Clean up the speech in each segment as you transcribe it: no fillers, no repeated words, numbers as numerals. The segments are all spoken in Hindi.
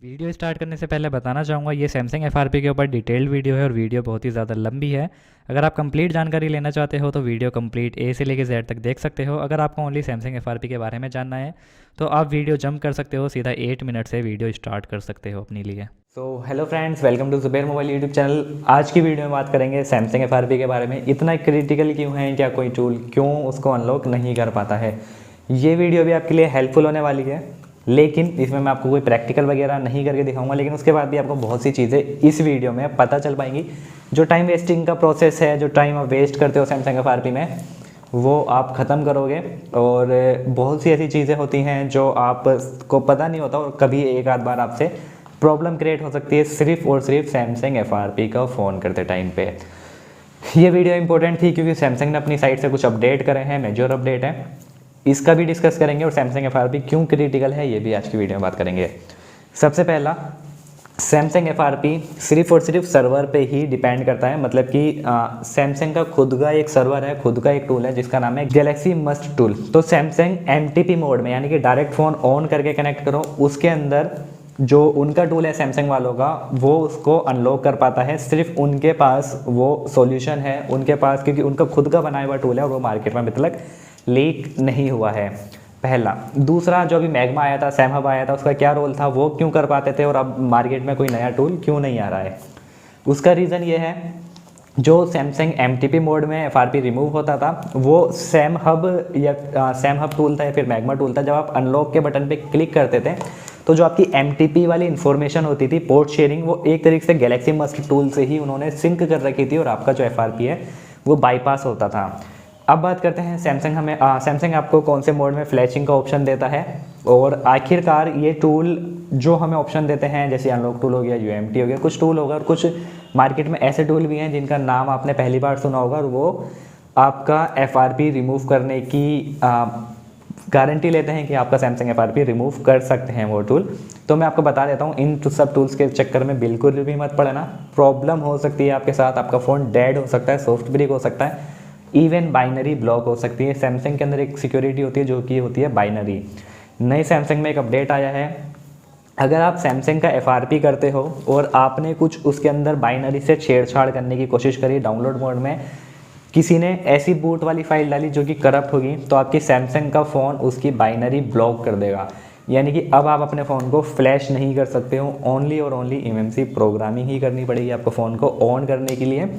वीडियो स्टार्ट करने से पहले बताना चाहूँगा ये सैमसंग एफआरपी के ऊपर डिटेल्ड वीडियो है और वीडियो बहुत ही ज़्यादा लंबी है। अगर आप कंप्लीट जानकारी लेना चाहते हो तो वीडियो कंप्लीट ए से लेकर जेड तक देख सकते हो। अगर आपको ओनली सैमसंग एफआरपी के बारे में जानना है तो आप वीडियो जंप कर सकते हो, सीधा 8 मिनट से वीडियो स्टार्ट कर सकते हो अपने लिए। Hello friends, welcome to Zuber mobile YouTube channel. आज की वीडियो में बात करेंगे सैमसंग एफआरपी के बारे में। इतना क्रिटिकल क्यों है, क्या कोई टूल क्यों उसको अनलॉक नहीं कर पाता है। ये वीडियो भी आपके लिए हेल्पफुल होने वाली है, लेकिन इसमें मैं आपको कोई प्रैक्टिकल वगैरह नहीं करके दिखाऊंगा, लेकिन उसके बाद भी आपको बहुत सी चीज़ें इस वीडियो में पता चल पाएंगी। जो टाइम वेस्टिंग का प्रोसेस है, जो टाइम आप वेस्ट करते हो सैमसंग एफआरपी में, वो आप ख़त्म करोगे। और बहुत सी ऐसी चीज़ें होती हैं जो आपको पता नहीं होता और कभी एक आध बार आपसे प्रॉब्लम क्रिएट हो सकती है सिर्फ और सिर्फ सैमसंग एफआरपी का फ़ोन करते टाइम पे। ये वीडियो इंपॉर्टेंट थी क्योंकि सैमसंग ने अपनी साइट से कुछ अपडेट करे हैं, मेजर अपडेट है, इसका भी डिस्कस करेंगे। और सैमसंग एफआरपी क्यों क्रिटिकल है ये भी आज की वीडियो में बात करेंगे। सबसे पहला, सैमसंग एफआरपी सिर्फ और सिर्फ सर्वर पे ही डिपेंड करता है। मतलब कि सैमसंग का खुद का एक सर्वर है, खुद का एक टूल है जिसका नाम है गैलेक्सी मस्ट टूल। तो सैमसंग एमटीपी मोड में, यानी कि डायरेक्ट फ़ोन ऑन करके कनेक्ट करो, उसके अंदर जो उनका टूल है सैमसंग वालों का, वो उसको अनलॉक कर पाता है। सिर्फ उनके पास वो सॉल्यूशन है, उनके पास, क्योंकि उनका खुद का बनाया हुआ टूल है और वो मार्केट में अभी तक लीक नहीं हुआ है। पहला। दूसरा, जो अभी मैग्मा आया था, सैम हब आया था, उसका क्या रोल था, वो क्यों कर पाते थे और अब मार्केट में कोई नया टूल क्यों नहीं आ रहा है। उसका रीज़न ये है, जो सैमसंग एमटीपी मोड में एफआरपी रिमूव होता था वो सैम हब या सैम हब टूल था या फिर मैग्मा टूल था। जब आप अनलॉक के बटन पे क्लिक करते थे तो जो आपकी एमटीपी वाली इन्फॉर्मेशन होती थी, पोर्ट शेयरिंग, वो एक तरीके से गैलेक्सी मस्ट टूल से ही उन्होंने सिंक कर रखी थी और आपका जो एफआरपी है वो बाईपास होता था। अब बात करते हैं सैमसंग आपको कौन से मोड में फ्लैशिंग का ऑप्शन देता है। और आखिरकार ये टूल जो हमें ऑप्शन देते हैं, जैसे अनलॉक टूल हो गया, यूएमटी हो गया, कुछ टूल होगा, और कुछ मार्केट में ऐसे टूल भी हैं जिनका नाम आपने पहली बार सुना होगा और वो आपका एफआरपी रिमूव करने की गारंटी लेते हैं कि आपका सैमसंग एफआरपी रिमूव कर सकते हैं वो टूल। तो मैं आपको बता देता हूँ, इन सब टूल्स के चक्कर में बिल्कुल भी मत पड़ना। प्रॉब्लम हो सकती है आपके साथ, आपका फ़ोन डेड हो सकता है, सॉफ्ट ब्रेक हो सकता है, इवन बाइनरी ब्लॉक हो सकती है। सैमसंग के अंदर एक सिक्योरिटी होती है जो कि होती है बाइनरी। नए सैमसंग में एक अपडेट आया है, अगर आप सैमसंग का एफआरपी करते हो और आपने कुछ उसके अंदर बाइनरी से छेड़छाड़ करने की कोशिश करी, डाउनलोड मोड में किसी ने ऐसी बूट वाली फाइल डाली जो कि करप्ट होगी, तो आपकी सैमसंग का फ़ोन उसकी बाइनरी ब्लॉक कर देगा। यानी कि अब आप अपने फ़ोन को फ्लैश नहीं कर सकते हो, ओनली और ओनली एमएमसी प्रोग्रामिंग ही करनी पड़ेगी आपको फ़ोन को ऑन करने के लिए।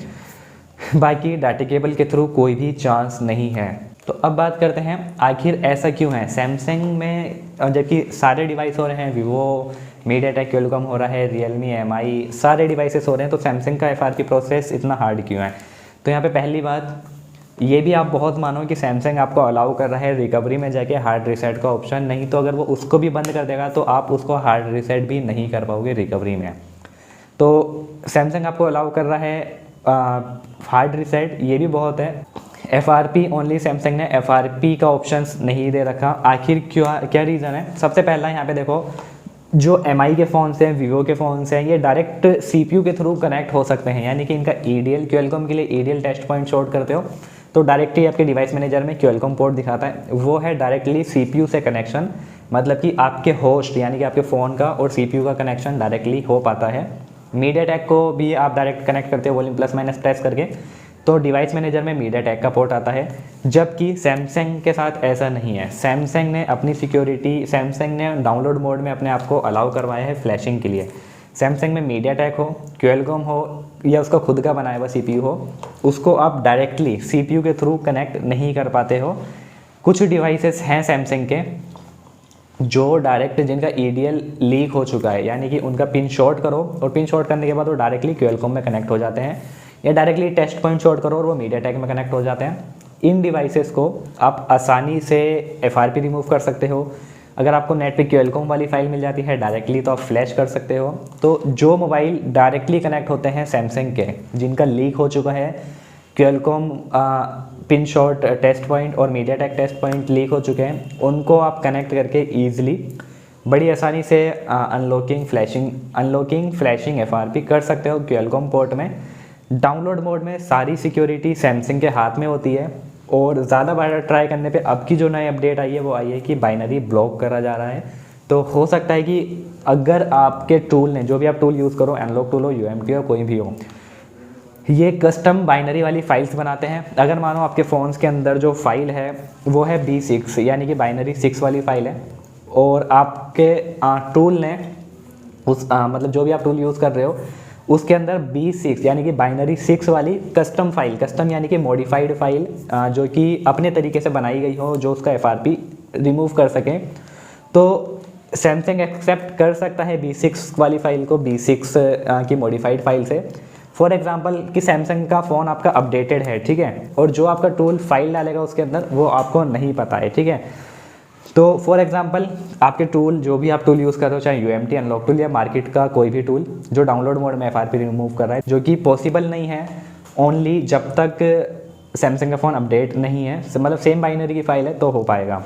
बाकी डाटा केबल के थ्रू कोई भी चांस नहीं है। तो अब बात करते हैं आखिर ऐसा क्यों है सैमसंग में, जबकि सारे डिवाइस हो रहे हैं, वीवो, मीडियाटेक, क्वालकॉम हो रहा है, रियलमी, एमआई, सारे डिवाइसेस हो रहे हैं, तो सैमसंग का एफआरपी प्रोसेस इतना हार्ड क्यों है। तो यहाँ पे पहली बात ये भी आप बहुत मानो कि सैमसंग आपको अलाउ कर रहा है रिकवरी में जाके हार्ड रीसेट का ऑप्शन, नहीं तो अगर वो उसको भी बंद कर देगा तो आप उसको हार्ड रीसेट भी नहीं कर पाओगे रिकवरी में। तो सैमसंग आपको अलाउ कर रहा है हार्ड रीसेट, ये भी बहुत है। एफआरपी ओनली, सैमसंग ने एफआरपी का ऑप्शन नहीं दे रखा। आखिर क्या रीज़न है। सबसे पहला, यहाँ पे देखो, जो एमआई के फ़ोन्स हैं, वीवो के फ़ोन्स हैं, ये डायरेक्ट सीपीयू के थ्रू कनेक्ट हो सकते हैं। यानी कि इनका ईडीएल, क्वालकॉम के लिए ईडीएल टेस्ट पॉइंट शॉर्ट करते हो तो डायरेक्टली आपके डिवाइस मैनेजर में क्वालकॉम पोर्ट दिखाता है, वो है डायरेक्टली सीपीयू से कनेक्शन। मतलब कि आपके होस्ट यानी कि आपके फ़ोन का और सीपीयू का कनेक्शन डायरेक्टली हो पाता है। मीडियाटेक को भी आप डायरेक्ट कनेक्ट करते हो वॉल्यूम प्लस माइनस प्रेस करके, तो डिवाइस मैनेजर में मीडियाटेक का पोर्ट आता है। जबकि सैमसंग के साथ ऐसा नहीं है। सैमसंग ने अपनी सिक्योरिटी, सैमसंग ने डाउनलोड मोड में अपने आप को अलाउ करवाया है फ्लैशिंग के लिए। सैमसंग में मीडियाटेक हो, क्वालकॉम हो या उसका खुद का बनाया हुआ सीपीयू हो, उसको आप डायरेक्टली सीपीयू के थ्रू कनेक्ट नहीं कर पाते हो। कुछ डिवाइसेस हैं सैमसंग के जो डायरेक्ट, जिनका ईडीएल लीक हो चुका है, यानी कि उनका पिन शॉर्ट करो और पिन शॉर्ट करने के बाद वो डायरेक्टली क्वालकॉम में कनेक्ट हो जाते हैं, या डायरेक्टली टेस्ट पॉइंट शॉर्ट करो और वो मीडियाटेक में कनेक्ट हो जाते हैं। इन डिवाइसेस को आप आसानी से एफआरपी रिमूव कर सकते हो। अगर आपको नेट पे क्वालकॉम वाली फाइल मिल जाती है डायरेक्टली तो आप फ्लैश कर सकते हो। तो जो मोबाइल डायरेक्टली कनेक्ट होते हैं सैमसंग के, जिनका लीक हो चुका है, Qualcomm pin shot test point और मीडियाटेक टेस्ट पॉइंट लीक हो चुके हैं, उनको आप कनेक्ट करके ईजिली बड़ी आसानी से अनलॉकिंग फ्लैशिंग एफआरपी कर सकते हो क्वालकॉम पोर्ट में। डाउनलोड मोड में सारी सिक्योरिटी सैमसंग के हाथ में होती है और ज़्यादा बार ट्राई करने पे अब की जो नई अपडेट आई है वो आई है कि बाइनरी ब्लॉक करा जा रहा है। तो हो सकता है कि अगर आपके टूल ने, जो भी आप टूल यूज़ करो, एनलॉक टूल हो, यूएमटी हो, कोई भी हो, ये कस्टम बाइनरी वाली फाइल्स बनाते हैं। अगर मानो आपके फ़ोन्स के अंदर जो फाइल है वो है B6 यानी कि बाइनरी 6 वाली फाइल है, और आपके टूल ने उस मतलब जो भी आप टूल यूज़ कर रहे हो उसके अंदर B6 यानी कि बाइनरी 6 वाली कस्टम फाइल, कस्टम यानी कि मॉडिफाइड फाइल जो कि अपने तरीके से बनाई गई हो, जो उसका FRP रिमूव कर सकें, तो सैमसंग एक्सेप्ट कर सकता है B6 वाली फाइल को B6 की मॉडिफाइड फाइल से। फॉर एग्जांपल कि सैमसंग का फ़ोन आपका अपडेटेड है, ठीक है, और जो आपका टूल फाइल डालेगा उसके अंदर वो आपको नहीं पता है, ठीक है। तो फॉर एग्जांपल आपके टूल, जो भी आप टूल यूज़ कर रहे हो, चाहे यूएमटी, अनलॉक टूल या मार्केट का कोई भी टूल जो डाउनलोड मोड में FRP रिमूव कर रहा है, जो कि पॉसिबल नहीं है ओनली जब तक सैमसंग का फ़ोन अपडेट नहीं है, मतलब सेम बाइनरी की फाइल है तो हो पाएगा।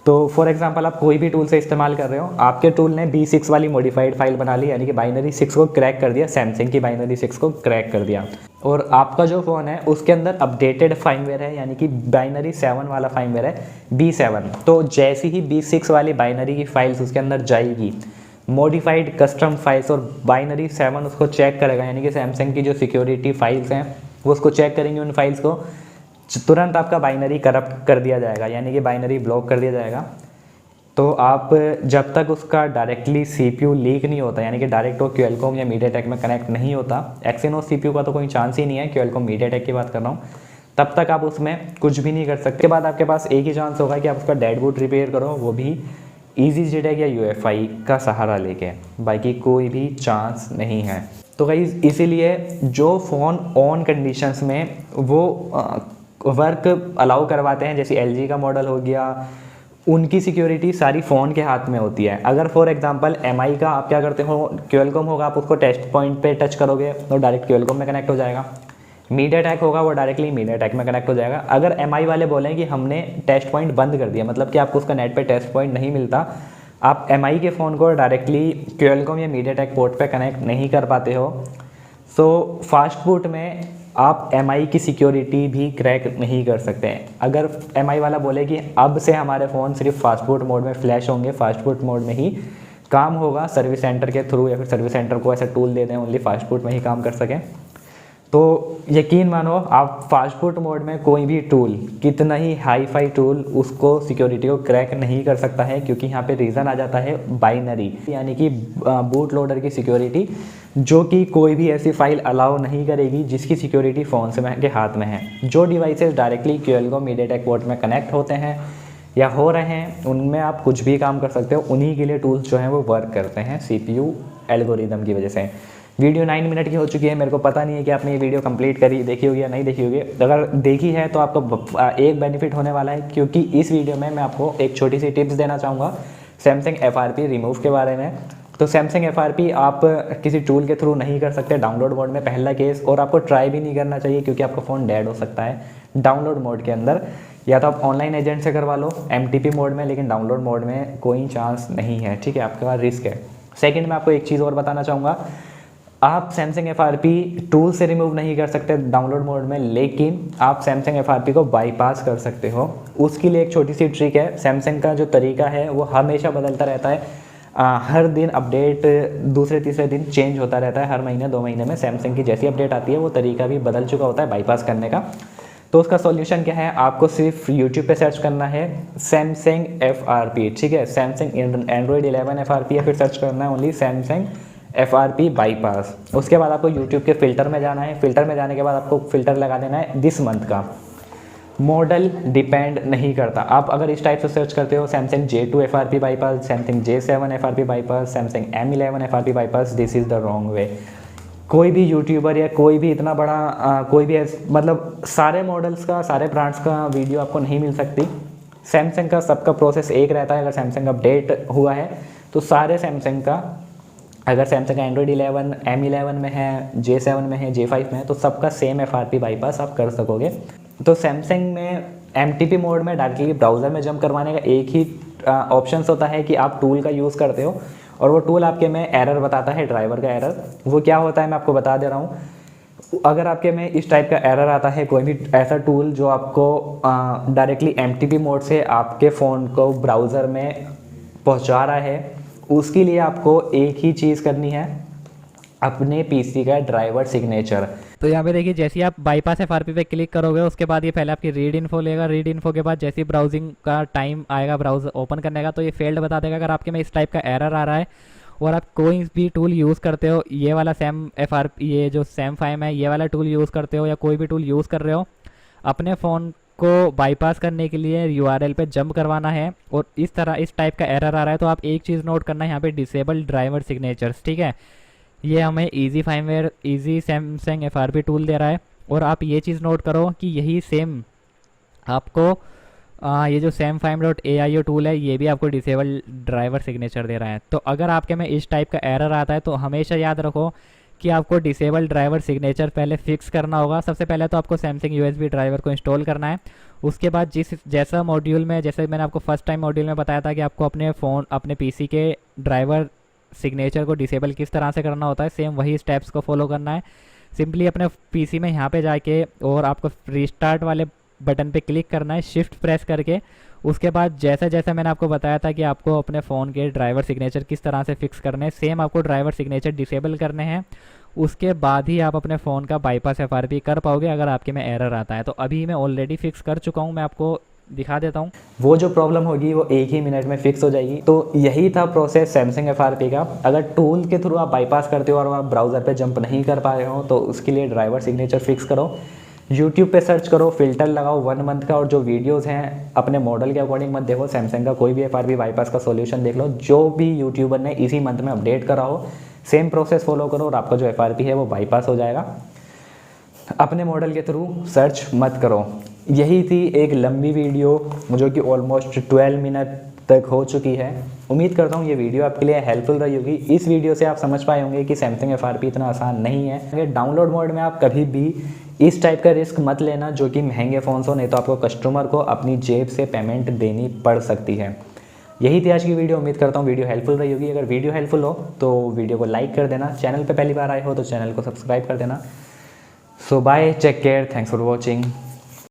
तो फॉर एग्जांपल आप कोई भी टूल से इस्तेमाल कर रहे हो, आपके टूल ने B6 वाली मॉडिफाइड फाइल बना ली, यानी कि बाइनरी 6 को क्रैक कर दिया, सैमसंग की बाइनरी 6 को क्रैक कर दिया, और आपका जो फ़ोन है उसके अंदर अपडेटेड फाइमवेयर है, यानी कि बाइनरी 7 वाला फाइमवेयर है, B7। तो जैसी ही B6 वाली बाइनरी की फाइल्स उसके अंदर जाएगी, मॉडिफाइड कस्टम फाइल्स, और बाइनरी 7 उसको चेक करेगा, यानी कि सैमसंग की जो सिक्योरिटी फाइल्स हैं वो उसको चेक करेंगे, उन फाइल्स को तुरंत आपका बाइनरी करप्ट कर दिया जाएगा, यानी कि बाइनरी ब्लॉक कर दिया जाएगा। तो आप जब तक उसका डायरेक्टली CPU लीक नहीं होता, यानी कि डायरेक्ट वो क्यूएलकॉम या मीडियाटेक में कनेक्ट नहीं होता, एक्सिनोस CPU का तो कोई चांस ही नहीं है, क्यूएलकॉम मीडियाटेक की बात कर रहा हूँ, तब तक आप उसमें कुछ भी नहीं कर सकते। उसके बाद आपके पास एक ही चांस होगा कि आप उसका डेड बूट रिपेयर करो, वो भी EasyJetag या UEFI का सहारा लेके, बाकी कोई भी चांस नहीं है। तो गाइस इसीलिए जो फ़ोन ऑन कंडीशंस में वो वर्क अलाउ करवाते हैं, जैसे LG का मॉडल हो गया, उनकी सिक्योरिटी सारी फ़ोन के हाथ में होती है। अगर फॉर एग्जांपल MI का आप क्या करते हो, क्यूएलकॉम होगा, आप उसको टेस्ट पॉइंट पे टच करोगे तो डायरेक्ट क्यूएलकॉम में कनेक्ट हो जाएगा। मीडियाटेक होगा, वो डायरेक्टली मीडियाटेक में कनेक्ट हो जाएगा। अगर MI वाले बोलें कि हमने टेस्ट पॉइंट बंद कर दिया, मतलब कि आपको उसका नेट पे टेस्ट पॉइंट नहीं मिलता, आप MI के फ़ोन को डायरेक्टली क्यूएलकॉम या मीडियाटेक पोर्ट पे कनेक्ट नहीं कर पाते हो, सो फास्ट बूट में आप MI की सिक्योरिटी भी क्रैक नहीं कर सकते हैं। अगर MI वाला बोले कि अब से हमारे फ़ोन सिर्फ फास्ट बूट मोड में फ्लैश होंगे, फास्ट बूट मोड में ही काम होगा, सर्विस सेंटर के थ्रू, या फिर सर्विस सेंटर को ऐसा टूल दे दें ओनली फास्ट बूट में ही काम कर सकें, तो यकीन मानो आप फास्ट बूट मोड में कोई भी टूल, कितना ही हाई फाई टूल, उसको सिक्योरिटी को क्रैक नहीं कर सकता है, क्योंकि यहाँ पे रीज़न आ जाता है बाइनरी, यानी कि बूट लोडर की सिक्योरिटी, जो कि कोई भी ऐसी फाइल अलाउ नहीं करेगी जिसकी सिक्योरिटी फ़ोन से के हाथ में है। जो डिवाइसेस डायरेक्टली क्यूएलकॉम मीडियाटेक पोर्ट में कनेक्ट होते हैं या हो रहे हैं, उनमें आप कुछ भी काम कर सकते हो, उन्हीं के लिए टूल्स जो हैं वो वर्क करते हैं CPU एल्गोरिदम की वजह से। वीडियो 9 मिनट की हो चुकी है, मेरे को पता नहीं है कि आपने ये वीडियो कंप्लीट करी, देखी होगी या नहीं देखी होगी। अगर देखी है तो आपको एक बेनिफिट होने वाला है, क्योंकि इस वीडियो में मैं आपको एक छोटी सी टिप्स देना चाहूँगा सैमसंग FRP रिमूव के बारे में। तो सैमसंग FRP आप किसी टूल के थ्रू नहीं कर सकते डाउनलोड मोड में, पहला केस, और आपको ट्राई भी नहीं करना चाहिए, क्योंकि आपका फ़ोन डेड हो सकता है डाउनलोड मोड के अंदर। या तो आप ऑनलाइन एजेंट से करवा लो MTP मोड में, लेकिन डाउनलोड मोड में कोई चांस नहीं है, ठीक है, आपके पास रिस्क है। सेकेंड, मैं आपको एक चीज़ और बताना चाहूँगा, आप सैमसंग FRP टूल से रिमूव नहीं कर सकते डाउनलोड मोड में, लेकिन आप सैमसंग FRP को बाईपास कर सकते हो। उसके लिए एक छोटी सी ट्रिक है, सैमसंग का जो तरीका है वो हमेशा बदलता रहता है, हर दिन अपडेट दूसरे तीसरे दिन चेंज होता रहता है, हर महीने 2 महीने में सैमसंग की जैसी अपडेट आती है वो तरीका भी बदल चुका होता है बाईपास करने का। तो उसका सॉल्यूशन क्या है, आपको सिर्फ यूट्यूब पे सर्च करना है सैमसंग FRP, ठीक है, सैमसंग एंड्रॉयड 11 FRP, या फिर सर्च करना है ओनली सैमसंग FRP बाईपास। उसके बाद आपको यूट्यूब के फ़िल्टर में जाना है, फ़िल्टर में जाने के बाद आपको फ़िल्टर लगा देना है दिस मंथ का, मॉडल डिपेंड नहीं करता। आप अगर इस टाइप से सर्च करते हो Samsung J2 FRP bypass, Samsung J7 FRP bypass, Samsung M11 FRP bypass, this is the wrong way. कोई भी यूट्यूबर या कोई भी इतना बड़ा कोई भी मतलब सारे मॉडल्स का, सारे ब्रांड्स का वीडियो आपको नहीं मिल सकती। सैमसंग का सबका प्रोसेस एक रहता है। अगर सैमसंग अपडेट हुआ है तो सारे सैमसंग का, अगर सैमसंग का एंड्रॉयड 11 M11 में है, J7 में है, J5 में है, तो सबका सेम FRP बाईपास आप कर सकोगे। तो सैमसंग में MTP मोड में डायरेक्टली ब्राउज़र में जंप करवाने का एक ही ऑप्शन होता है कि आप टूल का यूज़ करते हो और वो टूल आपके में एरर बताता है, ड्राइवर का एरर। वो क्या होता है मैं आपको बता दे रहा हूँ। अगर आपके में इस टाइप का एरर आता है, कोई भी ऐसा टूल जो आपको डायरेक्टली MTP मोड से आपके फ़ोन को ब्राउज़र में पहुँचा रहा है, उसके लिए आपको एक ही चीज़ करनी है, अपने पीसी का ड्राइवर सिग्नेचर। तो यहाँ पे देखिए जैसे ही आप बाईपास एफआरपी पे क्लिक करोगे उसके बाद ये पहले आपकी रीड इन्फो लेगा। रीड इन्फो के बाद जैसे ही ब्राउजिंग का टाइम आएगा ब्राउजर ओपन करने का तो ये फेल्ड बता देगा। अगर आपके में इस टाइप का एरर आ रहा है और आप कोई भी टूल यूज़ करते हो, ये वाला ये जो सैम फाइम है ये वाला टूल यूज़ करते हो या कोई भी टूल यूज़ कर रहे हो, अपने फ़ोन को बाईपास करने के लिए यूआरएल पे जंप करवाना है और इस टाइप का एरर आ रहा है तो आप एक चीज़ नोट करना है यहाँ पे, डिसेबल ड्राइवर सिग्नेचर्स। ठीक है, ये हमें easy firmware easy Samsung FRP tool दे रहा है। और आप ये चीज़ नोट करो कि यही सेम आपको ये जो sam5.aio टूल है ये भी आपको डिसेबल ड्राइवर सिग्नेचर दे रहा है। तो अगर आपके में इस टाइप का एरर आता है तो हमेशा याद रखो कि आपको डिसेबल ड्राइवर सिग्नेचर पहले फिक्स करना होगा। सबसे पहले तो आपको सैमसंग यूएसबी ड्राइवर को इंस्टॉल करना है। उसके बाद जैसा मॉड्यूल में, जैसे मैंने आपको फर्स्ट टाइम मॉड्यूल में बताया था कि आपको अपने पीसी के ड्राइवर सिग्नेचर को डिसेबल किस तरह से करना होता है, सेम वही स्टेप्स को फॉलो करना है। सिंपली अपने पीसी में यहाँ पे जाके और आपको रीस्टार्ट वाले बटन पे क्लिक करना है, शिफ्ट प्रेस करके। उसके बाद जैसा जैसा मैंने आपको बताया था कि आपको अपने फ़ोन के ड्राइवर सिग्नेचर किस तरह से फिक्स करने हैं, सेम आपको ड्राइवर सिग्नेचर डिसेबल करने हैं। उसके बाद ही आप अपने फ़ोन का बाईपास एफआरपी कर पाओगे अगर आपके में एरर आता है। तो अभी मैं ऑलरेडी फिक्स कर चुका हूँ, मैं आपको दिखा देता हूँ। वो जो प्रॉब्लम होगी वो एक ही मिनट में फिक्स हो जाएगी। तो यही था प्रोसेस सैमसंग एफआरपी का। अगर टूल के थ्रू आप बाईपास करते हो और आप ब्राउज़र पे जंप नहीं कर पा रहे हो तो उसके लिए ड्राइवर सिग्नेचर फिक्स करो, यूट्यूब पे सर्च करो, फिल्टर लगाओ 1 मंथ का, और जो वीडियोस हैं अपने मॉडल के अकॉर्डिंग मत देखो, सैमसंग का कोई भी एफआरपी बाईपास का सॉल्यूशन देख लो जो भी यूट्यूबर ने इसी मंथ में अपडेट करा हो, सेम प्रोसेस फॉलो करो और आपका जो एफआरपी है वो बाईपास हो जाएगा। अपने मॉडल के थ्रू सर्च मत करो। यही थी एक लंबी वीडियो जो कि ऑलमोस्ट 12 मिनट तक हो चुकी है। उम्मीद करता हूँ ये वीडियो आपके लिए हेल्पफुल रही होगी। इस वीडियो से आप समझ पाए होंगे कि सैमसंग एफआरपी इतना आसान नहीं है। अगर डाउनलोड मोड में आप कभी भी इस टाइप का रिस्क मत लेना जो कि महंगे फ़ोन्स हो, नहीं तो आपको कस्टमर को अपनी जेब से पेमेंट देनी पड़ सकती है। यही थी आज की वीडियो। उम्मीद करता हूँ वीडियो हेल्पफुल रही होगी। अगर वीडियो हेल्पफुल हो तो वीडियो को लाइक कर देना, चैनल पे पहली बार आए हो तो चैनल को सब्सक्राइब कर देना। So bye, take care, thanks for watching.